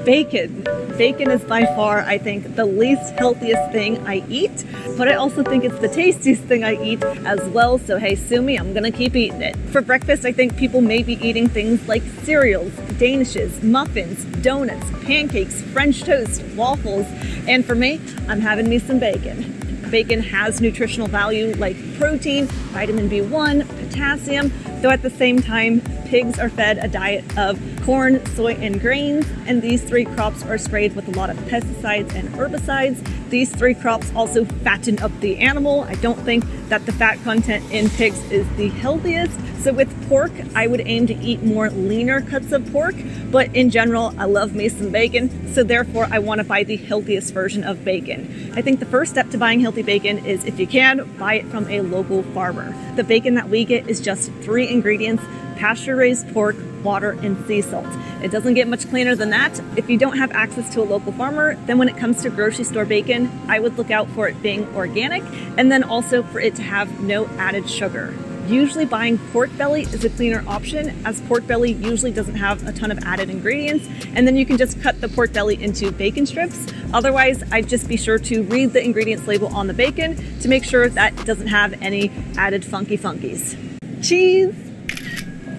Bacon. Bacon is by far, I think, the least healthiest thing I eat, but I also think it's the tastiest thing I eat as well, so hey, sue me, I'm gonna keep eating it. For breakfast, I think people may be eating things like cereals, danishes, muffins, donuts, pancakes, French toast, waffles, and for me, I'm having me some bacon. Bacon has nutritional value like protein, vitamin B1, potassium, though at the same time, pigs are fed a diet of corn, soy, and grains, and these three crops are sprayed with a lot of pesticides and herbicides. These three crops also fatten up the animal. I don't think that the fat content in pigs is the healthiest. So with pork, I would aim to eat more leaner cuts of pork, but in general, I love me some bacon, so therefore I want to buy the healthiest version of bacon. I think the first step to buying healthy bacon is, if you can, buy it from a local farmer. The bacon that we get is just 3 ingredients: pasture-raised pork, water, and sea salt. It doesn't get much cleaner than that. If you don't have access to a local farmer, then when it comes to grocery store bacon, I would look out for it being organic, and then also for it to have no added sugar. Usually buying pork belly is a cleaner option, as pork belly usually doesn't have a ton of added ingredients, and then you can just cut the pork belly into bacon strips. Otherwise, I'd just be sure to read the ingredients label on the bacon to make sure that it doesn't have any added funkies. Cheese!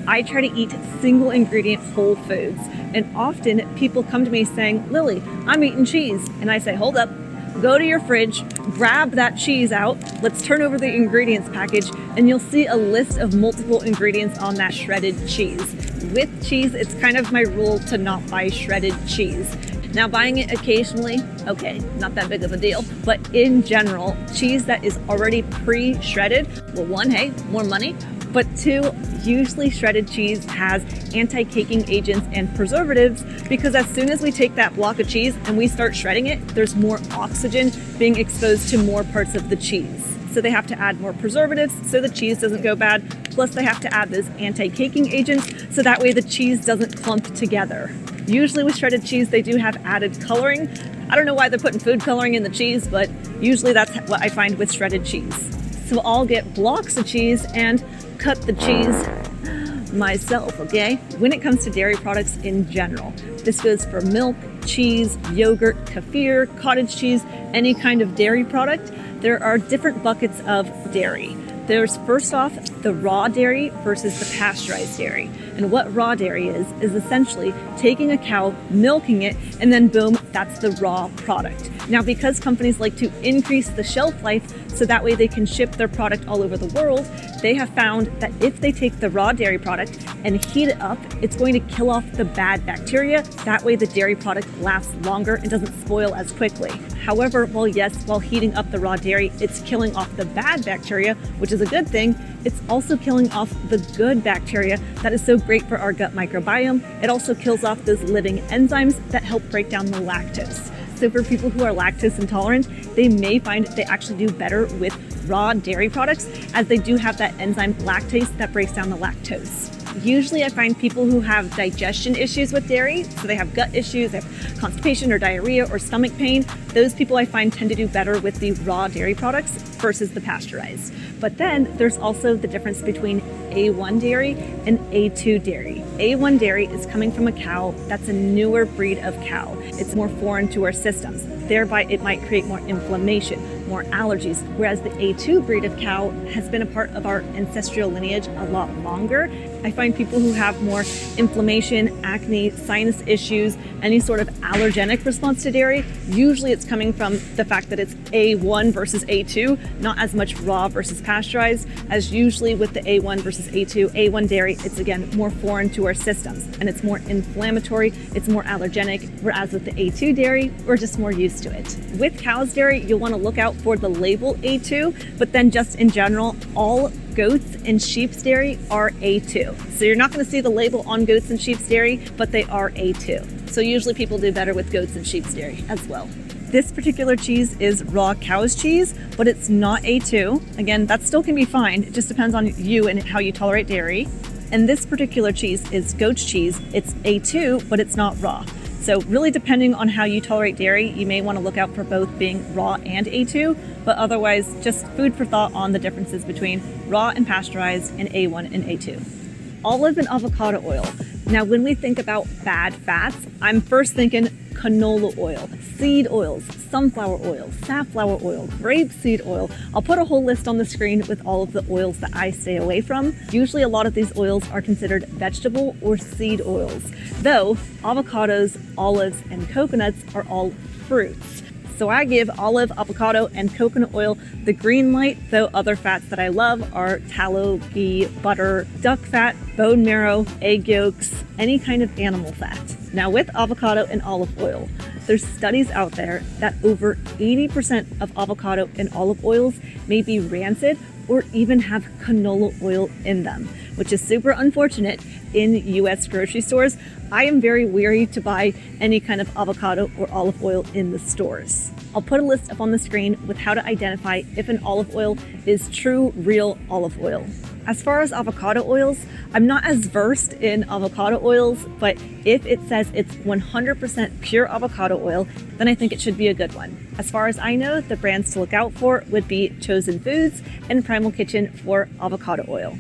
I try to eat single ingredient whole foods, and often people come to me saying, "Lily, I'm eating cheese." And I say, hold up, go to your fridge, grab that cheese out, let's turn over the ingredients package, and you'll see a list of multiple ingredients on that shredded cheese. With cheese, it's kind of my rule to not buy shredded cheese. Now, buying it occasionally, okay, not that big of a deal, but in general, cheese that is already pre-shredded, well, one, hey, more money, but two, usually shredded cheese has anti-caking agents and preservatives, because as soon as we take that block of cheese and we start shredding it, there's more oxygen being exposed to more parts of the cheese. So they have to add more preservatives so the cheese doesn't go bad, plus they have to add those anti-caking agents so that way the cheese doesn't clump together. Usually with shredded cheese, they do have added coloring. I don't know why they're putting food coloring in the cheese, but usually that's what I find with shredded cheese. So I'll get blocks of cheese and cut the cheese myself, okay? When it comes to dairy products in general, this goes for milk, cheese, yogurt, kefir, cottage cheese, any kind of dairy product. There are different buckets of dairy. There's first off the raw dairy versus the pasteurized dairy. And what raw dairy is essentially taking a cow, milking it, and then boom, that's the raw product. Now, because companies like to increase the shelf life so that way they can ship their product all over the world, they have found that if they take the raw dairy product and heat it up, it's going to kill off the bad bacteria. That way the dairy product lasts longer and doesn't spoil as quickly. However, while heating up the raw dairy, it's killing off the bad bacteria, which is a good thing, it's also killing off the good bacteria that is so great for our gut microbiome. It also kills off those living enzymes that help break down the lactose. So for people who are lactose intolerant, they may find they actually do better with raw dairy products, as they do have that enzyme lactase that breaks down the lactose. Usually I find people who have digestion issues with dairy, so they have gut issues, they have constipation or diarrhea or stomach pain, those people I find tend to do better with the raw dairy products versus the pasteurized. But then there's also the difference between A1 dairy and A2 dairy. A1 dairy is coming from a cow that's a newer breed of cow. It's more foreign to our systems. Thereby, it might create more inflammation, more allergies, whereas the A2 breed of cow has been a part of our ancestral lineage a lot longer. I find people who have more inflammation, acne, sinus issues, any sort of allergenic response to dairy, usually it's coming from the fact that it's A1 versus A2, not as much raw versus pasteurized, as usually with the A1 versus A2, A1 dairy, it's again more foreign to our systems, and it's more inflammatory, it's more allergenic, whereas with the A2 dairy, we're just more used to it. With cow's dairy, you'll want to look out for the label A2, but then just in general, all goats and sheep's dairy are A2. So you're not going to see the label on goats and sheep's dairy, but they are A2. So usually people do better with goats and sheep's dairy as well. This particular cheese is raw cow's cheese, but it's not A2. Again, that still can be fine. It just depends on you and how you tolerate dairy. And this particular cheese is goat's cheese. It's A2, but it's not raw. So really depending on how you tolerate dairy, you may want to look out for both being raw and A2, but otherwise just food for thought on the differences between raw and pasteurized and A1 and A2. olive and avocado oil. Now, when we think about bad fats, I'm first thinking canola oil, seed oils, sunflower oil, safflower oil, grapeseed oil. I'll put a whole list on the screen with all of the oils that I stay away from. Usually a lot of these oils are considered vegetable or seed oils, though avocados, olives, and coconuts are all fruits. So I give olive, avocado, and coconut oil the green light, though other fats that I love are tallow, ghee, butter, duck fat, bone marrow, egg yolks, any kind of animal fat. Now with avocado and olive oil, there's studies out there that over 80% of avocado and olive oils may be rancid or even have canola oil in them, which is super unfortunate in US grocery stores. I am very wary to buy any kind of avocado or olive oil in the stores. I'll put a list up on the screen with how to identify if an olive oil is true, real olive oil. As far as avocado oils, I'm not as versed in avocado oils, but if it says it's 100% pure avocado oil, then I think it should be a good one. As far as I know, the brands to look out for would be Chosen Foods and Primal Kitchen for avocado oil.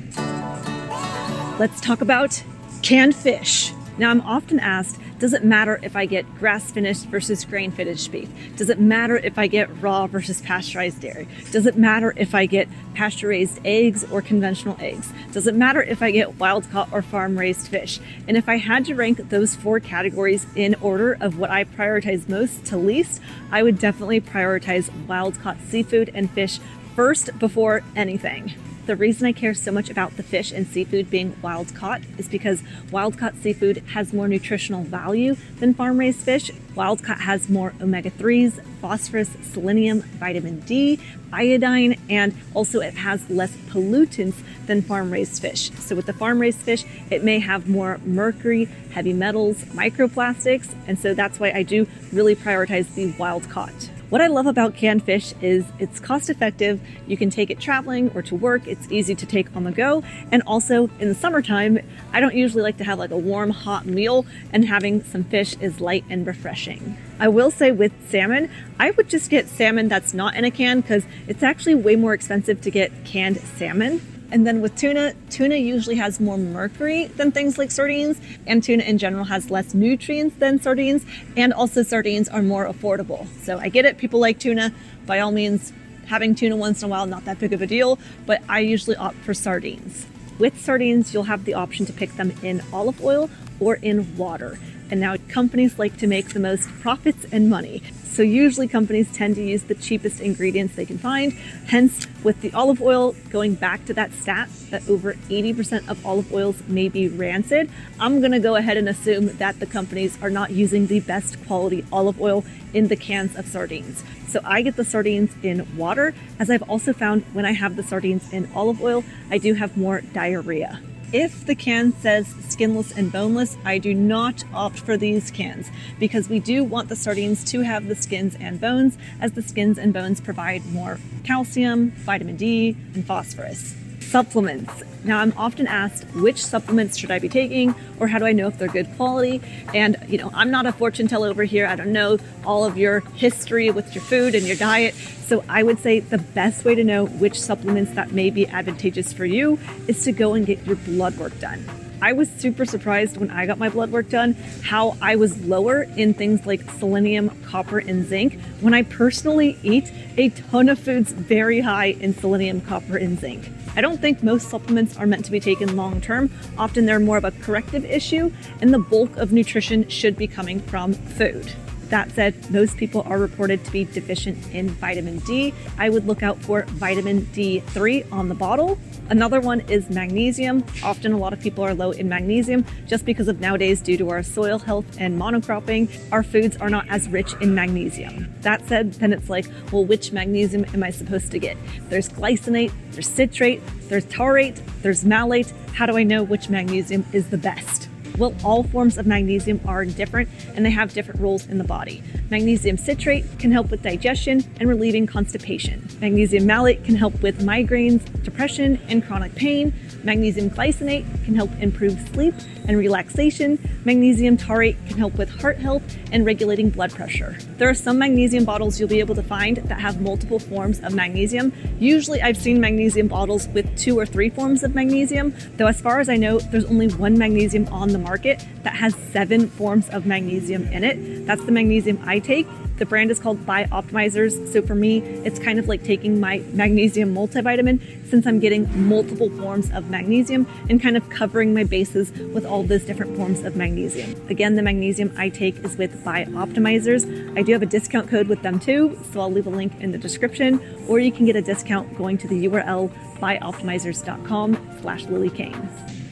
Let's talk about canned fish. Now, I'm often asked, does it matter if I get grass-finished versus grain-finished beef? Does it matter if I get raw versus pasteurized dairy? Does it matter if I get pasture-raised eggs or conventional eggs? Does it matter if I get wild-caught or farm-raised fish? And if I had to rank those 4 categories in order of what I prioritize most to least, I would definitely prioritize wild-caught seafood and fish first before anything. The reason I care so much about the fish and seafood being wild caught is because wild caught seafood has more nutritional value than farm raised fish. Wild caught has more omega-3s, phosphorus, selenium, vitamin D, iodine, and also it has less pollutants than farm raised fish. So with the farm raised fish, it may have more mercury, heavy metals, microplastics, and so that's why I do really prioritize the wild caught. What I love about canned fish is it's cost effective. You can take it traveling or to work. It's easy to take on the go. And also in the summertime, I don't usually like to have like a warm, hot meal, and having some fish is light and refreshing. I will say with salmon, I would just get salmon that's not in a can because it's actually way more expensive to get canned salmon. And then with tuna, tuna usually has more mercury than things like sardines, and tuna in general has less nutrients than sardines, and also sardines are more affordable. So I get it, people like tuna. By all means, having tuna once in a while, not that big of a deal, but I usually opt for sardines. With sardines, you'll have the option to pick them in olive oil or in water. And now companies like to make the most profits and money. So usually companies tend to use the cheapest ingredients they can find. Hence, with the olive oil, going back to that stat that over 80% of olive oils may be rancid, I'm gonna go ahead and assume that the companies are not using the best quality olive oil in the cans of sardines. So I get the sardines in water, as I've also found when I have the sardines in olive oil, I do have more diarrhea. If the can says skinless and boneless, I do not opt for these cans because we do want the sardines to have the skins and bones, as the skins and bones provide more calcium, vitamin D, and phosphorus. Supplements. Now I'm often asked, which supplements should I be taking, or how do I know if they're good quality? And I'm not a fortune teller over here. I don't know all of your history with your food and your diet. So I would say the best way to know which supplements that may be advantageous for you is to go and get your blood work done. I was super surprised when I got my blood work done how I was lower in things like selenium, copper, and zinc when I personally eat a ton of foods very high in selenium, copper, and zinc. I don't think most supplements are meant to be taken long term. Often they're more of a corrective issue, and the bulk of nutrition should be coming from food. That said, most people are reported to be deficient in vitamin D. I would look out for vitamin D3 on the bottle. Another one is magnesium. Often a lot of people are low in magnesium just because of nowadays, due to our soil health and monocropping, our foods are not as rich in magnesium. That said, then it's like, well, which magnesium am I supposed to get? There's glycinate, there's citrate, there's taurate, there's malate. How do I know which magnesium is the best? Well, all forms of magnesium are different and they have different roles in the body. Magnesium citrate can help with digestion and relieving constipation. Magnesium malate can help with migraines, depression, and chronic pain. Magnesium glycinate can help improve sleep and relaxation. Magnesium taurate can help with heart health and regulating blood pressure. There are some magnesium bottles you'll be able to find that have multiple forms of magnesium. Usually I've seen magnesium bottles with 2 or 3 forms of magnesium, though as far as I know, there's only one magnesium on the market that has 7 forms of magnesium in it. That's the magnesium I take. The brand is called Optimizers. So for me, it's kind of like taking my magnesium multivitamin since I'm getting multiple forms of magnesium and kind of covering my bases with all those different forms of magnesium. Again, the magnesium I take is with Optimizers. I do have a discount code with them too, so I'll leave a link in the description, or you can get a discount going to the URL buyoptimizers.com/Lillie Kane.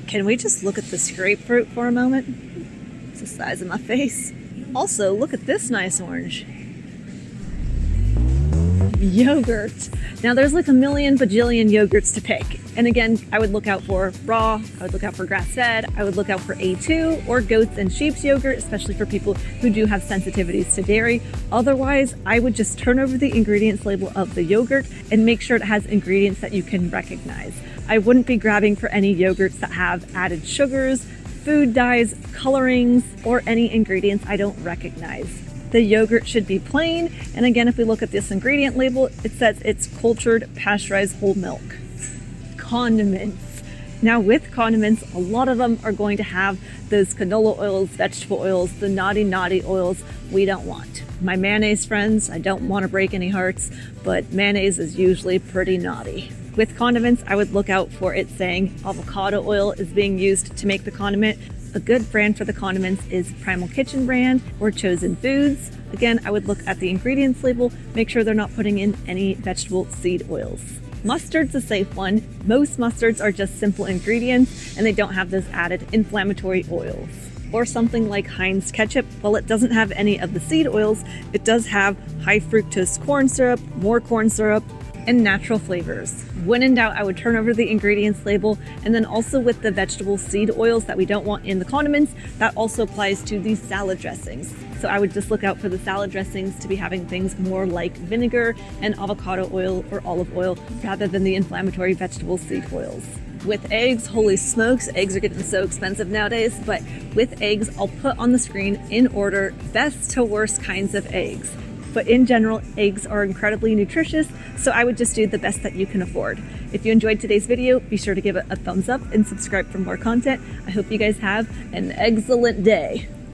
Can we just look at this grapefruit for a moment? It's the size of my face. Also, look at this nice orange. Yogurt. Now there's like a million bajillion yogurts to pick. And again, I would look out for raw, I would look out for grass-fed, I would look out for A2 or goats and sheep's yogurt, especially for people who do have sensitivities to dairy. Otherwise, I would just turn over the ingredients label of the yogurt and make sure it has ingredients that you can recognize. I wouldn't be grabbing for any yogurts that have added sugars, food dyes, colorings, or any ingredients I don't recognize. The yogurt should be plain, and again, if we look at this ingredient label, it says it's cultured pasteurized whole milk. Condiments. Now with condiments, a lot of them are going to have those canola oils, vegetable oils, the naughty oils we don't want. My mayonnaise friends, I don't want to break any hearts, but mayonnaise is usually pretty naughty. With condiments, I would look out for it saying avocado oil is being used to make the condiment. A good brand for the condiments is Primal Kitchen brand or Chosen Foods. Again, I would look at the ingredients label, make sure they're not putting in any vegetable seed oils. Mustard's a safe one. Most mustards are just simple ingredients and they don't have those added inflammatory oils. Or something like Heinz ketchup, while it doesn't have any of the seed oils, it does have high fructose corn syrup, more corn syrup, and natural flavors. When in doubt, I would turn over the ingredients label, and then also with the vegetable seed oils that we don't want in the condiments, that also applies to the salad dressings. So I would just look out for the salad dressings to be having things more like vinegar and avocado oil or olive oil rather than the inflammatory vegetable seed oils. With eggs, holy smokes, eggs are getting so expensive nowadays, but with eggs, I'll put on the screen in order best to worst kinds of eggs. But in general, eggs are incredibly nutritious, so I would just do the best that you can afford. If you enjoyed today's video, be sure to give it a thumbs up and subscribe for more content. I hope you guys have an excellent day.